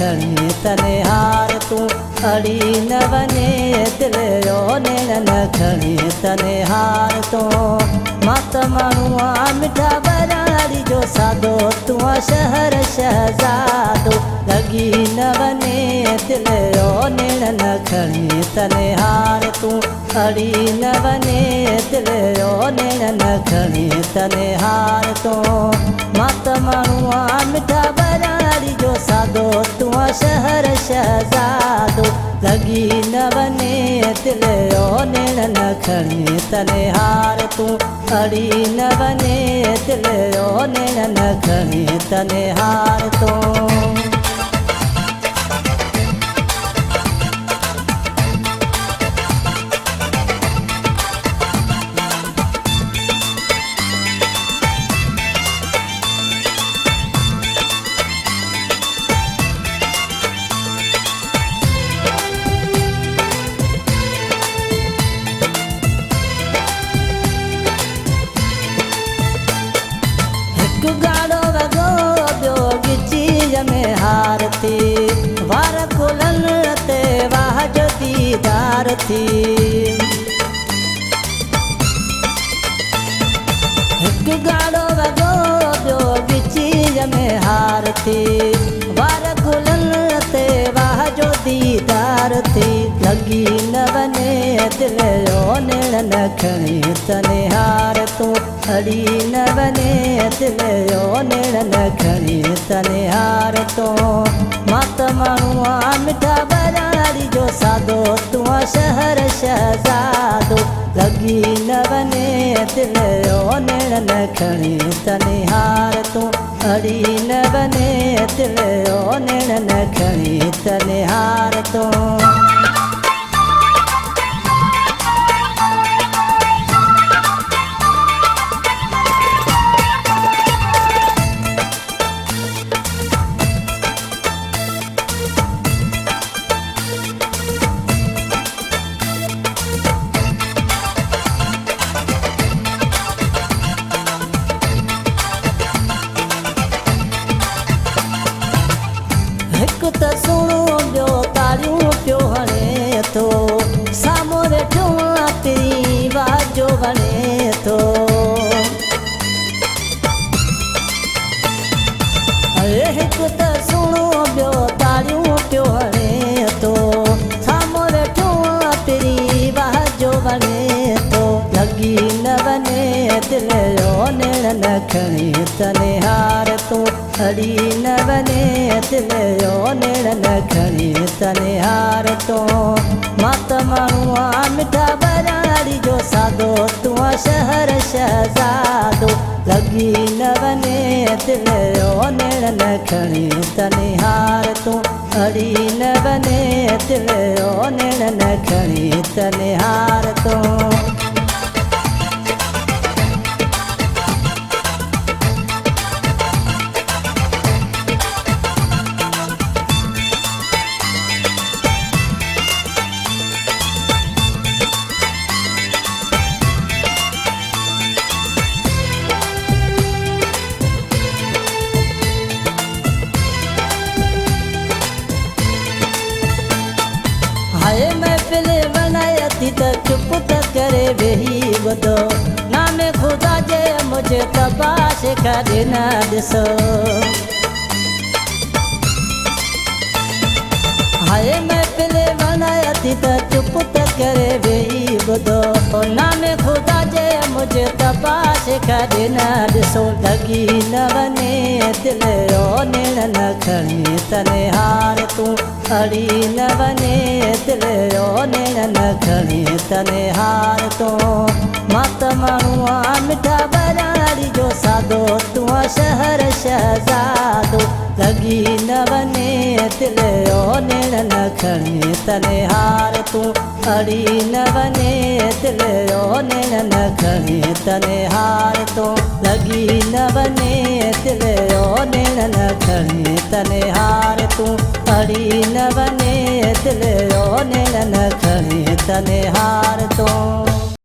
खणी तने हार तू अड़ी न वने दिल जो नेण न खणी तने हार तो मत माण्हू मिठा बराड़ी जो सादो तू शहर शहजादो लगी न वने दिल जो नेण न खणी तने हार तू अड़ी न वने दिल जो नेण न खणी तने हार तो मत माण्हू मिठा बराड़ी जो सादो तू शहर शहजादो लगी न वने दिल जो नेण न खणी तने हार तू अड़ी न वने दिल जो नेण न खणी तने हार तो गाड़ो वगो ॿियो गिची में हार थी वार खुलन ते वाह जो दीदार थी हिकु गाड़ो वगो ॿियो गिची में हार थी वार खुलन ते वाह जो दीदार थी लगी न वने दिल जो नेण न खणी तने हार तू अड़ी न वने दिल जो नेण न खणी तने हार तो मत माण्हू मिठा बराड़ी जो सादो तू शहर शहजादो लगी न वने दिल जो नेण न खणी तने हार तू अड़ी न वने दिल जो नेण न खणी तने हार तो हिकु त सुणो ॿियो तारियूं पियो हणे थो साम्हूं वेठो तेरी वाजो वणे थो हिकु त सुणो ॿियो तारियूं पियो हणे थो साम्हूं वेठो तेरी वाजो वणे थो लगी न वने दिल जो नेण न खणी तने हार तू अड़ी न वने दिल जो नेण न खणी तने हार तो मत माण्हू मिठा बराड़ी जो सादो तू शहर शहजादो लगी न वने दिल जो नेण न खणी तने हार तू अड़ी न वने दिल जो नेण न खणी तने हार तो हाय महफिल बनाई थी त चुप त करे वेही ॿुधो नामे ख़ुदा जे मुझे तबाश करे न ॾिसो हाय महफिल बनाई थी त चुप त करे वेही ॿुधो नामे ख़ुदा जे मुझे तबाश करे न ॾिसो लगी न वने दिल जो नेण न खणी तने हार तू अड़ी न वने दिल जो नेण न खणी तने हार तो मत माण्हू मिठा बराड़ी जो सादो तू शहर शहजादो लगी न वने दिल जो नेण न खणी तने हार तू अड़ी न वने दिल जो नेण न खणी तने हार तो लगी न वने दिल जो नेण न खणी तने हार तू अड़ी न वने दिल जो नेण न खणी तने हार तो